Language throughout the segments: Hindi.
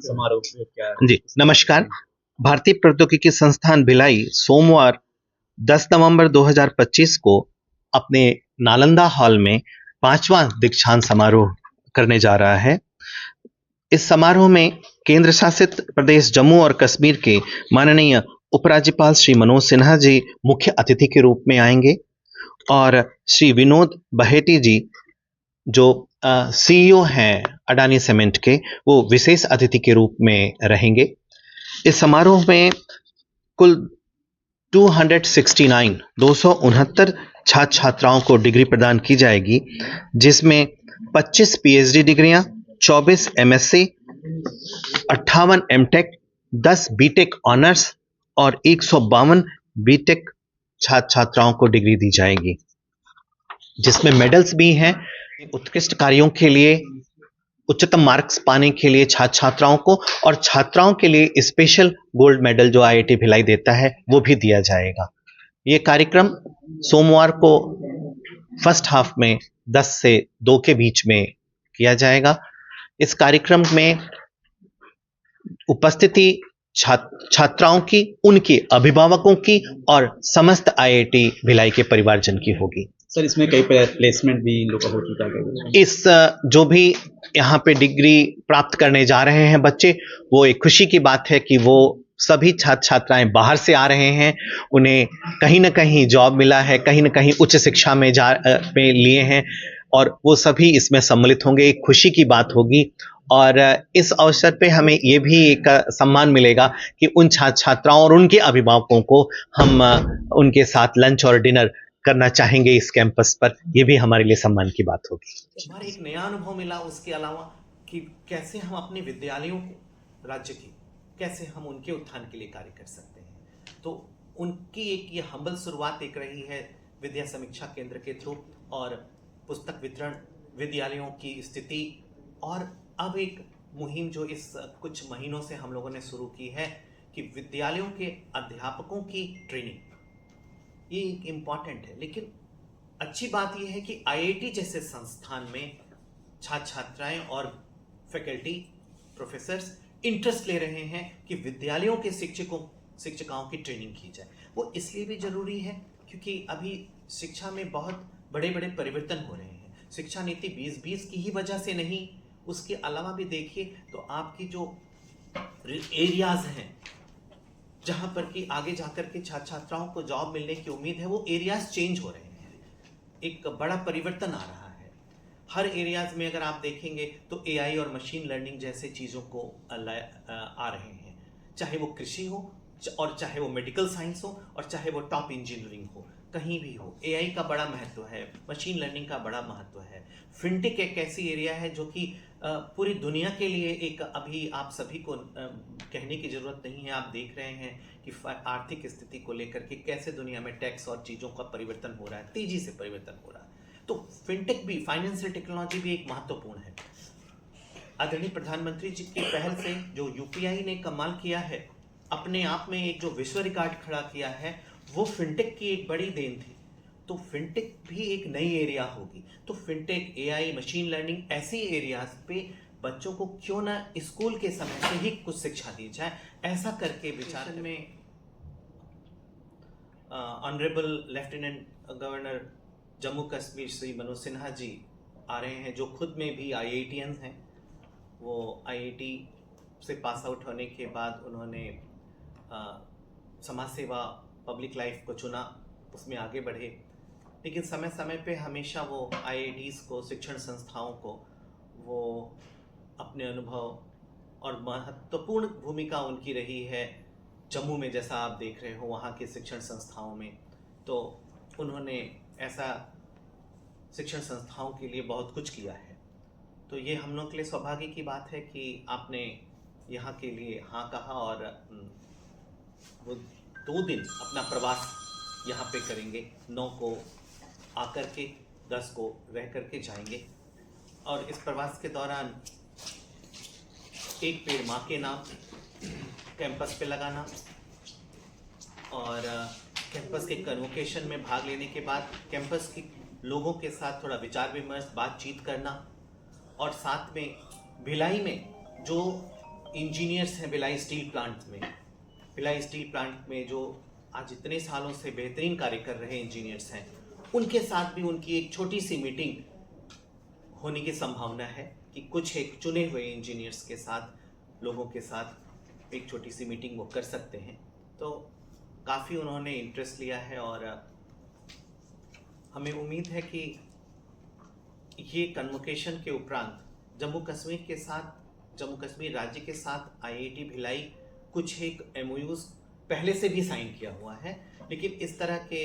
समारोह में क्या जी नमस्कार। भारतीय प्रौद्योगिकी संस्थान भिलाई सोमवार 10 नवंबर 2025 को अपने नालंदा हॉल में 5वां दीक्षांत समारोह करने जा रहा है। इस समारोह में केंद्र शासित प्रदेश जम्मू और कश्मीर के माननीय उपराज्यपाल श्री मनोज सिन्हा जी मुख्य अतिथि के रूप में आएंगे और श्री विनोद बहेटी जी जो सीईओ हैं अडानी सीमेंट के, वो विशेष अतिथि के रूप में रहेंगे। इस समारोह में कुल 269 छात्र छात्राओं को डिग्री प्रदान की जाएगी, जिसमें 25 पीएचडी डिग्रियां, 24 एमएससी, 58 एमटेक, 10 बीटेक ऑनर्स और 152 बीटेक छात्र छात्राओं को डिग्री दी जाएगी, जिसमें मेडल्स भी हैं उत्कृष्ट कार्यों के लिए, उच्चतम मार्क्स पाने के लिए छात्र छात्राओं को, और छात्राओं के लिए स्पेशल गोल्ड मेडल जो आईआईटी भिलाई देता है वो भी दिया जाएगा। ये कार्यक्रम सोमवार को फर्स्ट हाफ में 10 से 2 के बीच में किया जाएगा। इस कार्यक्रम में उपस्थिति छात्राओं की, उनके अभिभावकों की और समस्त आईआईटी भिलाई के परिवारजन की होगी। सर, इसमें कई प्लेसमेंट भी इन लोगों का हो चुका है। इस जो भी यहाँ पे डिग्री प्राप्त करने जा रहे हैं बच्चे, वो एक खुशी की बात है कि वो सभी छात्र छात्राएं बाहर से आ रहे हैं, उन्हें कहीं ना कहीं जॉब मिला है, कहीं ना कहीं उच्च शिक्षा में लिए हैं और वो सभी इसमें सम्मिलित होंगे। एक खुशी की बात होगी और इस अवसर पे हमें ये भी एक सम्मान मिलेगा कि उन छात्र छात्राओं और उनके अभिभावकों को हम उनके साथ लंच और डिनर करना चाहेंगे इस कैंपस पर। यह भी हमारे लिए सम्मान की बात होगी। हमारे एक नया अनुभव मिला, उसके अलावा कि कैसे हम अपने विद्यालयों को, राज्य की, कैसे हम उनके उत्थान के लिए कार्य कर सकते हैं। तो उनकी एक ये हम्बल शुरुआत एक रही है विद्या समीक्षा केंद्र के थ्रू, और पुस्तक वितरण, विद्यालयों की स्थिति, और अब एक मुहिम जो इस कुछ महीनों से हम लोगों ने शुरू की है कि विद्यालयों के अध्यापकों की ट्रेनिंग, ये एक इम्पॉर्टेंट है। लेकिन अच्छी बात यह है कि आईआईटी जैसे संस्थान में छात्र छात्राएं और फैकल्टी, प्रोफेसर्स इंटरेस्ट ले रहे हैं कि विद्यालयों के शिक्षिकाओं की ट्रेनिंग की जाए। वो इसलिए भी जरूरी है क्योंकि अभी शिक्षा में बहुत बड़े बड़े परिवर्तन हो रहे हैं। शिक्षा नीति 2020 की ही वजह से नहीं, उसके अलावा भी देखिए तो आपकी जो एरियाज हैं जहां पर कि आगे जाकर के छात्र छात्राओं को जॉब मिलने की उम्मीद है, वो एरियाज चेंज हो रहे हैं। एक बड़ा परिवर्तन आ रहा है हर एरियाज में। अगर आप देखेंगे तो एआई और मशीन लर्निंग जैसे चीज़ों को आ रहे हैं, चाहे वो कृषि हो और चाहे वो मेडिकल साइंस हो और चाहे वो टॉप इंजीनियरिंग हो, कहीं भी हो एआई का बड़ा महत्व है, मशीन लर्निंग का बड़ा महत्व है। फिनटेक एक ऐसी एरिया है जो कि पूरी दुनिया के लिए एक, अभी आप सभी को कहने की ज़रूरत नहीं है, आप देख रहे हैं कि आर्थिक स्थिति को लेकर के कैसे दुनिया में टैक्स और चीज़ों का परिवर्तन हो रहा है, तेज़ी से परिवर्तन हो रहा है। तो फिनटेक भी, फाइनेंशियल टेक्नोलॉजी भी एक महत्वपूर्ण है। आदरणीय प्रधानमंत्री जी की पहल से जो यूपीआई ने कमाल किया है, अपने आप में एक जो विश्व रिकॉर्ड खड़ा किया है, वो फिनटेक की एक बड़ी देन थी। तो फिनटेक भी एक नई एरिया होगी। तो फिनटेक, एआई, मशीन लर्निंग, ऐसी एरियाज पे बच्चों को क्यों ना स्कूल के समय से ही कुछ शिक्षा दी जाए, ऐसा करके विचार में honourable lieutenant governor Jammu Kashmir Shri Manoj Sinha ji आ रहे हैं, जो खुद में भी आईआईटीएन हैं। वो आईआईटी से पास आउट होने के बाद उन्होंने समाज सेवा, पब्लिक लाइफ को चुना, उसमें आगे बढ़े। लेकिन समय समय पे हमेशा वो आईआईटीज़ को, शिक्षण संस्थाओं को, वो अपने अनुभव और महत्वपूर्ण भूमिका उनकी रही है जम्मू में, जैसा आप देख रहे हो वहाँ के शिक्षण संस्थाओं में। तो उन्होंने ऐसा शिक्षण संस्थाओं के लिए बहुत कुछ किया है। तो ये हम लोग के लिए सौभाग्य की बात है कि आपने यहाँ के लिए हाँ कहा, और वो 2 दिन अपना प्रवास यहाँ पे करेंगे। 9 को आकर के 10 को रह करके जाएंगे, और इस प्रवास के दौरान एक पेड़ माँ के नाम कैंपस पे लगाना, और कैंपस के कन्वोकेशन में भाग लेने के बाद कैंपस के लोगों के साथ थोड़ा विचार विमर्श, बातचीत करना, और साथ में भिलाई में जो इंजीनियर्स हैं भिलाई स्टील प्लांट में, भिलाई स्टील प्लांट में जो आज इतने सालों से बेहतरीन कार्य कर रहे इंजीनियर्स हैं, उनके साथ भी उनकी एक छोटी सी मीटिंग होने की संभावना है कि कुछ एक चुने हुए इंजीनियर्स के साथ, लोगों के साथ एक छोटी सी मीटिंग वो कर सकते हैं। तो काफ़ी उन्होंने इंटरेस्ट लिया है और हमें उम्मीद है कि ये कन्वोकेशन के उपरांत जम्मू कश्मीर राज्य के साथ आईआईटी भिलाई कुछ एक एमओयूज पहले से भी साइन किया हुआ है, लेकिन इस तरह के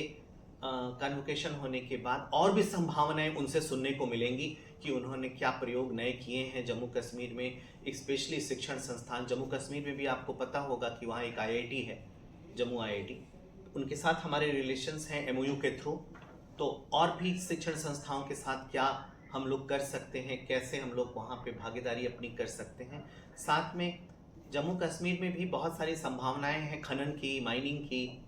कन्वोकेशन होने के बाद और भी संभावनाएं उनसे सुनने को मिलेंगी कि उन्होंने क्या प्रयोग नए किए हैं जम्मू कश्मीर में, एक स्पेशली शिक्षण संस्थान। जम्मू कश्मीर में भी आपको पता होगा कि वहाँ एक आईआईटी है, जम्मू आईआईटी, उनके साथ हमारे रिलेशंस हैं एमओयू के थ्रू। तो और भी शिक्षण संस्थाओं के साथ क्या हम लोग कर सकते हैं, कैसे हम लोग वहाँ पे भागीदारी अपनी कर सकते हैं। साथ में जम्मू कश्मीर में भी बहुत सारी संभावनाएं हैं खनन की, माइनिंग की,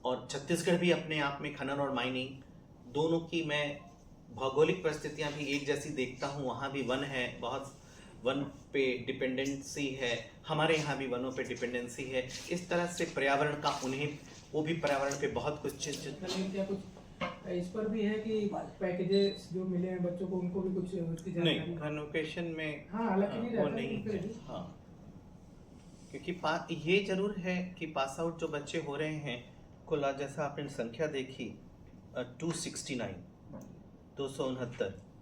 और छत्तीसगढ़ भी अपने आप में खनन और माइनिंग दोनों की मैं भौगोलिक परिस्थितियां भी एक जैसी देखता हूँ। वहाँ भी वन है, बहुत वन पे डिपेंडेंसी है, हमारे यहाँ भी वनों पे डिपेंडेंसी है। इस तरह से पर्यावरण का उन्हें, वो भी पर्यावरण पे बहुत कुछ क्या कुछ इस पर भी है कि पैकेजेस जो मिले हैं बच्चों को, उनको भी कुछ उसकी जानकारी? नहीं, कन्वोकेशन में हाँ, हालांकि नहीं वो रहता नहीं है, है। हाँ, क्योंकि ये जरूर है कि पास आउट जो बच्चे हो रहे हैं, कुल आज जैसा आपने संख्या देखी 269,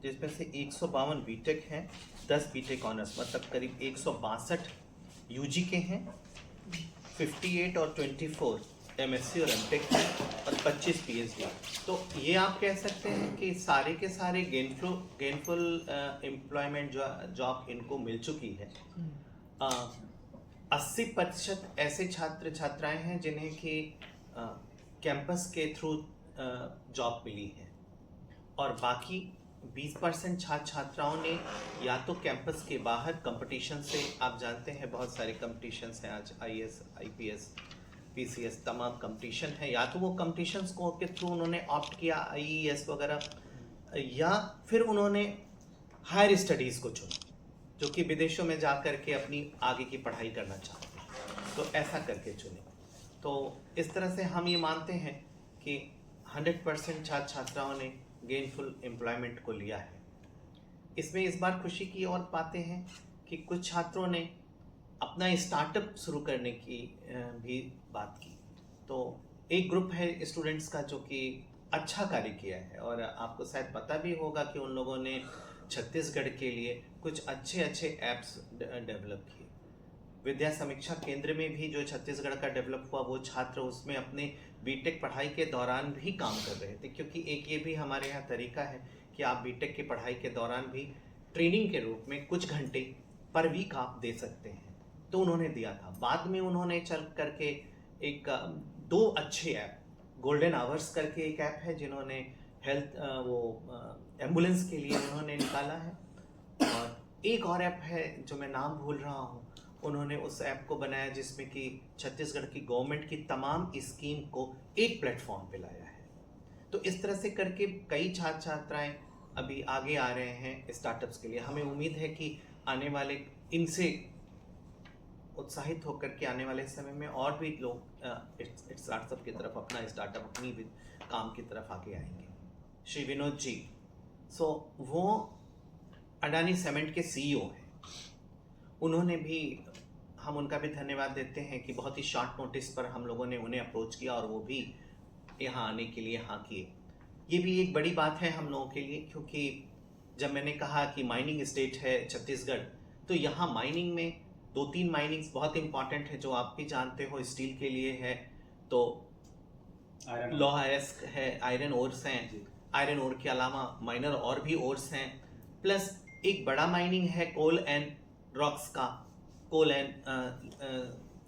जिसमें से 152 बीटेक हैं, 10 बीटेक ऑनर्स, मतलब करीब 162 यूजी के हैं, 58 और 24 एमएससी और एमटेक हैं, और 25 पीएचडी। तो ये आप कह सकते हैं कि सारे के सारे गेनफुल एम्प्लॉयमेंट जॉब इनको मिल चुकी है। 80% ऐसे छात्र छात्राएं हैं जिन्हें कि कैंपस के थ्रू जॉब मिली है, और बाकी 20% छात्र छात्राओं ने या तो कैंपस के बाहर कंपटीशन से, आप जानते हैं बहुत सारे कंपटीशंस हैं आज, आईएएस, आईपीएस, पीसीएस, तमाम कंपटीशन है, या तो वो कंपटीशंस को के थ्रू उन्होंने ऑप्ट किया आईईएस वगैरह, या फिर उन्होंने हायर स्टडीज़ को चुना जो कि विदेशों में जा कर के अपनी आगे की पढ़ाई करना चाहते हैं, तो ऐसा करके चुने। तो इस तरह से हम ये मानते हैं कि 100% छात्र छात्राओं ने गेनफुल एम्प्लॉयमेंट को लिया है। इसमें इस बार खुशी की और पाते हैं कि कुछ छात्रों ने अपना स्टार्टअप शुरू करने की भी बात की। तो एक ग्रुप है स्टूडेंट्स का जो कि अच्छा कार्य किया है, और आपको शायद पता भी होगा कि उन लोगों ने छत्तीसगढ़ के लिए कुछ अच्छे ऐप्स डेवलप किए। विद्या समीक्षा केंद्र में भी जो छत्तीसगढ़ का डेवलप हुआ, वो छात्र उसमें अपने बीटेक पढ़ाई के दौरान भी काम कर रहे थे, क्योंकि एक ये भी हमारे यहाँ तरीका है कि आप बीटेक की पढ़ाई के दौरान भी ट्रेनिंग के रूप में कुछ घंटे पर वीक आप दे सकते हैं। तो उन्होंने दिया था। बाद में उन्होंने चल करके एक 2 अच्छे ऐप, गोल्डन आवर्स करके एक ऐप है जिन्होंने हेल्थ एम्बुलेंस के लिए उन्होंने निकाला है, और एक और ऐप है जो मैं नाम भूल रहा हूँ, उन्होंने उस ऐप को बनाया जिसमें कि छत्तीसगढ़ की गवर्नमेंट की तमाम स्कीम को एक प्लेटफॉर्म पे लाया है। तो इस तरह से करके कई छात्र छात्राएं अभी आगे आ रहे हैं स्टार्टअप्स के लिए। हमें उम्मीद है कि आने वाले, इनसे उत्साहित होकर के आने वाले समय में और भी लोग स्टार्टअप की तरफ, अपना स्टार्टअप, अपनी काम की तरफ आगे आएंगे। श्री विनोद जी, वो अडानी सीमेंट के सीईओ हैं। उन्होंने भी, हम उनका भी धन्यवाद देते हैं कि बहुत ही शॉर्ट नोटिस पर हम लोगों ने उन्हें अप्रोच किया और वो भी यहाँ आने के लिए हाँ किए। ये भी एक बड़ी बात है हम लोगों के लिए, क्योंकि जब मैंने कहा कि माइनिंग स्टेट है छत्तीसगढ़, तो यहाँ माइनिंग में 2-3 माइनिंग्स बहुत इंपॉर्टेंट है जो आप भी जानते हो। स्टील के लिए है तो लोहा है, आयरन ओर्स हैं, आयरन ओर के अलावा माइनर और भी ओर्स हैं, प्लस एक बड़ा माइनिंग है कोल एंड रॉक्स का, कोल एंड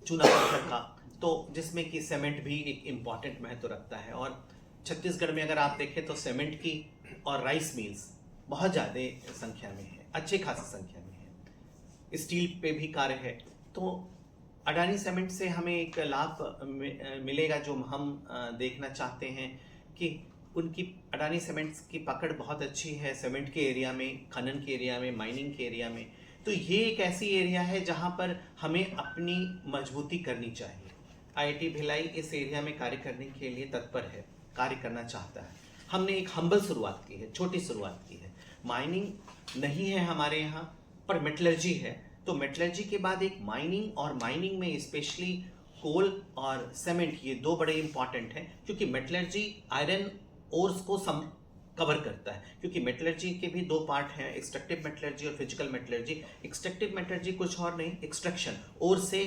चूना पत्थर का, तो जिसमें कि सीमेंट भी एक इम्पॉर्टेंट महत्व रखता है। और छत्तीसगढ़ में अगर आप देखें तो सीमेंट की और राइस मिल्स बहुत ज़्यादा संख्या में है, अच्छे खासी संख्या में है। स्टील पे भी कार्य है। तो अडानी सीमेंट से हमें एक लाभ मिलेगा जो हम देखना चाहते हैं कि उनकी अडानी सीमेंट्स की पकड़ बहुत अच्छी है सीमेंट के एरिया में, खनन के एरिया में, माइनिंग के एरिया में, तो ये एक ऐसी एरिया है जहाँ पर हमें अपनी मजबूती करनी चाहिए। आईआईटी भिलाई इस एरिया में कार्य करने के लिए तत्पर है, कार्य करना चाहता है। हमने एक हम्बल शुरुआत की है, छोटी शुरुआत की है। माइनिंग नहीं है हमारे यहाँ, पर मेटलर्जी है। तो मेटलर्जी के बाद एक माइनिंग, और माइनिंग में स्पेशली कोल और सीमेंट, ये दो बड़े इंपॉर्टेंट हैं, क्योंकि मेटलर्जी आयरन ओर्स को कवर करता है। क्योंकि मेटलर्जी के भी दो पार्ट हैं, एक्सट्रैक्टिव मेटलर्जी और फिजिकल मेटलर्जी। एक्सट्रैक्टिव मेटलर्जी कुछ और नहीं, एक्सट्रैक्शन, ओर से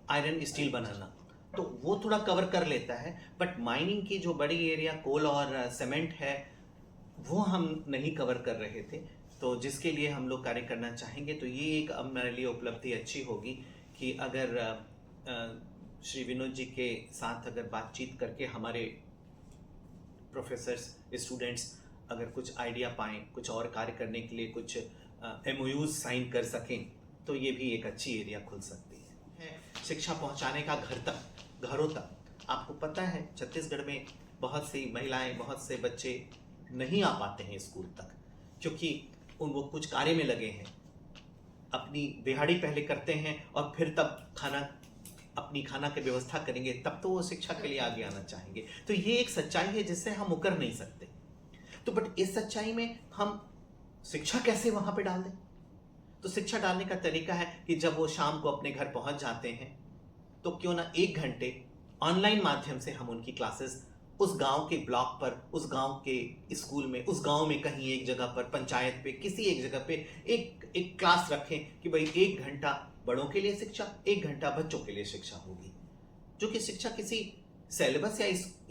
आयरन स्टील बनाना, तो वो थोड़ा कवर कर लेता है। बट माइनिंग की जो बड़ी एरिया कोल और सीमेंट है, वो हम नहीं कवर कर रहे थे। तो जिसके लिए हम लोग कार्य करना चाहेंगे। तो ये एक अब मेरे लिए उपलब्धि अच्छी होगी कि अगर श्री विनोद जी के साथ अगर बातचीत करके हमारे प्रोफेसर्स, स्टूडेंट्स अगर कुछ आइडिया पाएँ, कुछ और कार्य करने के लिए कुछ MOUs साइन कर सकें, तो ये भी एक अच्छी एरिया खुल सकती है। शिक्षा पहुंचाने का घर तक, घरों तक। आपको पता है छत्तीसगढ़ में बहुत सी महिलाएं, बहुत से बच्चे नहीं आ पाते हैं स्कूल तक, क्योंकि वो कुछ कार्य में लगे हैं। अपनी दिहाड़ी पहले करते हैं और फिर तब अपनी खाना की व्यवस्था करेंगे, तब तो वो शिक्षा के लिए आगे आना चाहेंगे। तो ये एक सच्चाई है जिससे हम मुकर नहीं सकते। तो बट इस सच्चाई में हम शिक्षा कैसे वहां पे डाल दें? तो शिक्षा डालने का तरीका है कि जब वो शाम को अपने घर पहुंच जाते हैं, तो क्यों ना 1 घंटे ऑनलाइन माध्यम से हम उनकी क्लासेस उस गांव के ब्लॉक पर, उस गांव के स्कूल में, उस गांव में कहीं एक जगह पर, पंचायत पे, किसी एक जगह पे एक क्लास रखें कि भाई 1 घंटा बड़ों के लिए शिक्षा, 1 घंटा बच्चों के लिए शिक्षा होगी। जो कि शिक्षा किसी सिलेबस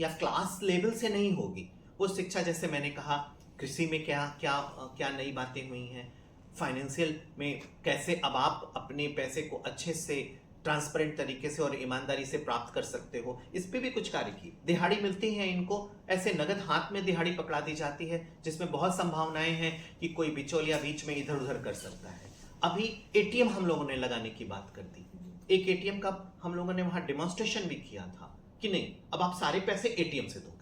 या क्लास लेवल से नहीं होगी। वो शिक्षा, जैसे मैंने कहा, कृषि में क्या क्या क्या नई बातें हुई हैं, फाइनेंशियल में कैसे अब आप अपने पैसे को अच्छे से ट्रांसपेरेंट तरीके से और ईमानदारी से प्राप्त कर सकते हो, इस पे भी कुछ कार्य की। दिहाड़ी मिलती है इनको, ऐसे नगद हाथ में दिहाड़ी पकड़ा दी जाती है, जिसमें बहुत संभावनाएं हैं कि कोई बिचौलिया बीच में इधर उधर कर सकता है। अभी ATM हम लोगों ने लगाने की बात कर दी। एक ATM का हम लोगों ने वहां डेमोन्स्ट्रेशन भी किया था कि नहीं, अब आप सारे पैसे ATM से दोगे।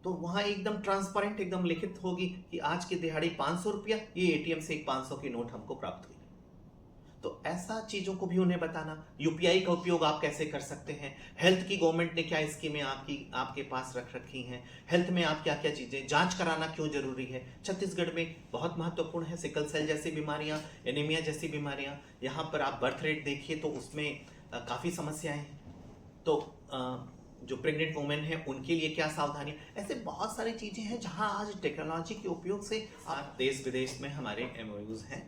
तो वहां एकदम ट्रांसपेरेंट, एकदम लिखित होगी कि आज की दिहाड़ी 500 रुपया, ये ATM से एक 500 की नोट हमको प्राप्त हुई। तो ऐसा चीजों को भी उन्हें बताना। UPI का उपयोग आप कैसे कर सकते हैं, हेल्थ की गवर्नमेंट ने क्या स्कीमें आपके पास रख रखी हैं, हेल्थ में आप क्या क्या चीजें, जांच कराना क्यों जरूरी है। छत्तीसगढ़ में बहुत महत्वपूर्ण है सिकल सेल जैसी बीमारियां, एनीमिया जैसी बीमारियां। यहाँ पर आप बर्थ रेट देखिए तो उसमें काफी समस्याएं हैं। तो जो प्रेग्नेंट वुमेन है उनके लिए क्या सावधानी, ऐसे बहुत सारी चीजें हैं जहां आज टेक्नोलॉजी के उपयोग से देश विदेश में हमारे MOUs हैं,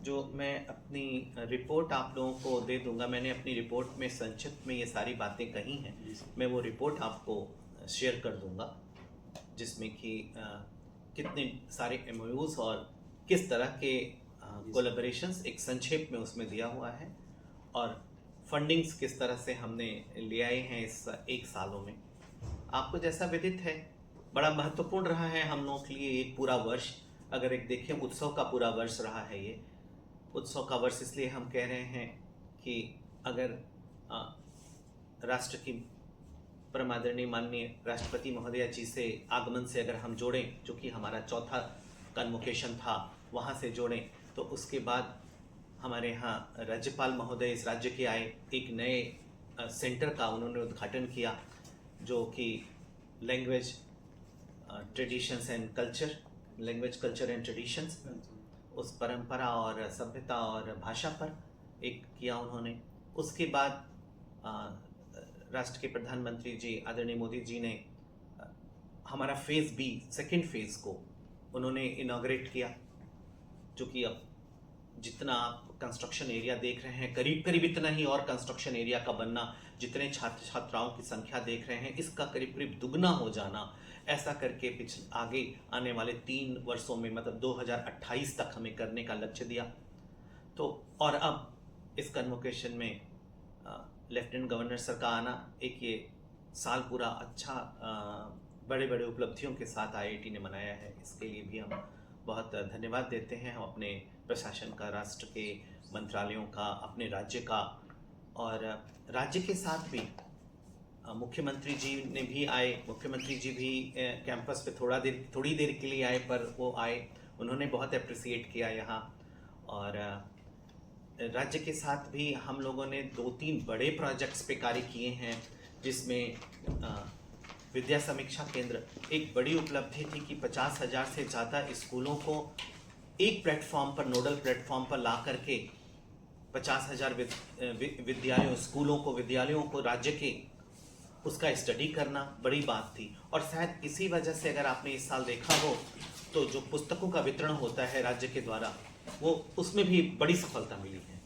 जो मैं अपनी रिपोर्ट आप लोगों को दे दूंगा। मैंने अपनी रिपोर्ट में संक्षिप्त में ये सारी बातें कही हैं, मैं वो रिपोर्ट आपको शेयर कर दूंगा, जिसमें कि कितने सारे MOUs और किस तरह के कोलैबोरेशंस एक संक्षेप में उसमें दिया हुआ है, और फंडिंग्स किस तरह से हमने ले आए हैं इस 1 सालों में। आपको जैसा विदित है, बड़ा महत्वपूर्ण रहा है हम लोगों के लिए एक पूरा वर्ष। अगर एक देखें, उत्सव का पूरा वर्ष रहा है ये। उत्सव का वर्ष इसलिए हम कह रहे हैं कि अगर राष्ट्र की परमादरणीय माननीय राष्ट्रपति महोदया जी से आगमन से अगर हम जोड़ें, जो कि हमारा चौथा कन्वोकेशन था, वहाँ से जोड़ें, तो उसके बाद हमारे यहाँ राज्यपाल महोदय इस राज्य के आए, एक नए सेंटर का उन्होंने उद्घाटन किया, जो कि language traditions and culture, language culture and traditions, उस परंपरा और सभ्यता और भाषा पर एक किया उन्होंने। उसके बाद राष्ट्र के प्रधानमंत्री जी आदरणीय मोदी जी ने हमारा फेज़ B, सेकेंड फेज़ को उन्होंने इनॉग्रेट किया, जो कि अब जितना आप कंस्ट्रक्शन एरिया देख रहे हैं, करीब करीब इतना ही और कंस्ट्रक्शन एरिया का बनना, जितने छात्र छात्राओं की संख्या देख रहे हैं, इसका करीब करीब दुगना हो जाना, ऐसा करके आगे आने वाले 3 वर्षों में, मतलब 2028 तक हमें करने का लक्ष्य दिया। तो और अब इस कन्वोकेशन में लेफ्टिनेंट गवर्नर सर का आना, एक ये साल पूरा अच्छा बड़े बड़े उपलब्धियों के साथ IIT ने मनाया है, इसके लिए भी हम बहुत धन्यवाद देते हैं। हम अपने प्रशासन का, राष्ट्र के मंत्रालयों का, अपने राज्य का, और राज्य के साथ भी मुख्यमंत्री जी ने भी आए। मुख्यमंत्री जी भी कैंपस पे थोड़ी देर के लिए आए, पर वो आए, उन्होंने बहुत अप्रिसिएट किया यहाँ। और राज्य के साथ भी हम लोगों ने 2-3 बड़े प्रोजेक्ट्स पे कार्य किए हैं, जिसमें विद्या समीक्षा केंद्र एक बड़ी उपलब्धि थी कि 50,000 से ज़्यादा स्कूलों को एक प्लेटफॉर्म पर, नोडल प्लेटफॉर्म पर ला करके 50,000 विद्यालयों को राज्य के उसका स्टडी करना बड़ी बात थी। और शायद इसी वजह से अगर आपने इस साल देखा हो तो जो पुस्तकों का वितरण होता है राज्य के द्वारा, वो उसमें भी बड़ी सफलता मिली है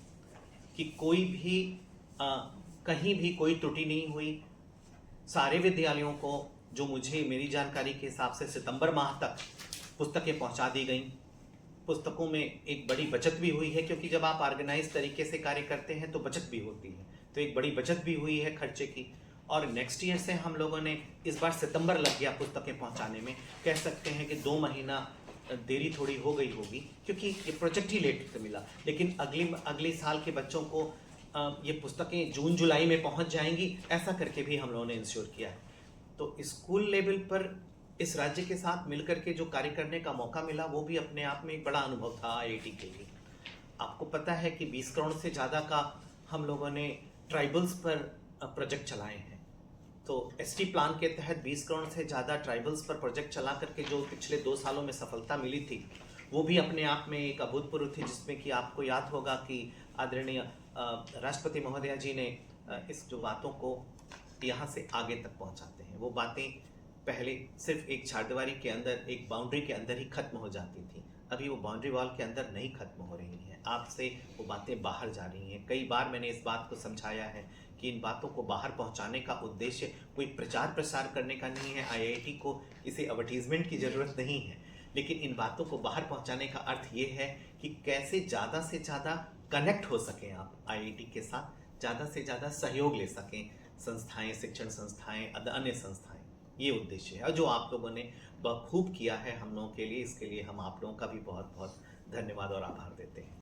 कि कोई भी कहीं भी कोई त्रुटि नहीं हुई। सारे विद्यालयों को, जो मुझे मेरी जानकारी के हिसाब से सितंबर माह तक पुस्तकें पहुंचा दी गई। पुस्तकों में एक बड़ी बचत भी हुई है, क्योंकि जब आप ऑर्गेनाइज तरीके से कार्य करते हैं तो बचत भी होती है, तो एक बड़ी बचत भी हुई है खर्चे की। और नेक्स्ट ईयर से हम लोगों ने, इस बार सितंबर लग गया पुस्तकें पहुंचाने में, कह सकते हैं कि 2 महीना देरी थोड़ी हो गई होगी, क्योंकि ये प्रोजेक्ट ही लेट से मिला। लेकिन अगले साल के बच्चों को ये पुस्तकें जून जुलाई में पहुंच जाएंगी, ऐसा करके भी हम लोगों ने इंश्योर किया है। तो स्कूल लेवल पर इस राज्य के साथ मिलकर के जो कार्य करने का मौका मिला, वो भी अपने आप में एक बड़ा अनुभव था IIT के लिए। आपको पता है कि 20 करोड़ से ज़्यादा का हम लोगों ने ट्राइबल्स पर प्रोजेक्ट चलाए हैं। तो ST प्लान के तहत 20 करोड़ से ज़्यादा ट्राइबल्स पर प्रोजेक्ट चला करके जो पिछले 2 सालों में सफलता मिली थी, वो भी अपने आप में एक अभूतपूर्व थी, जिसमें कि आपको याद होगा कि आदरणीय राष्ट्रपति महोदया जी ने इस जो बातों को यहाँ से आगे तक पहुँचाते हैं, वो बातें पहले सिर्फ एक चारदीवारी के अंदर, एक बाउंड्री के अंदर ही खत्म हो जाती थी। अभी वो बाउंड्री वॉल के अंदर नहीं खत्म हो रही हैं, आपसे वो बातें बाहर जा रही हैं। कई बार मैंने इस बात को समझाया है कि इन बातों को बाहर पहुंचाने का उद्देश्य कोई प्रचार प्रसार करने का नहीं है। IIT को इसे एडवर्टीजमेंट की ज़रूरत नहीं है, लेकिन इन बातों को बाहर पहुंचाने का अर्थ ये है कि कैसे ज़्यादा से ज़्यादा कनेक्ट हो सकें आप IIT के साथ, ज़्यादा से ज़्यादा सहयोग ले सकें संस्थाएं, शिक्षण संस्थाएं, अन्य संस्थाएं। ये उद्देश्य है, और जो आप लोगों ने बखूब किया है हम लोगों के लिए, इसके लिए हम आप लोगों का भी बहुत बहुत धन्यवाद और आभार देते हैं।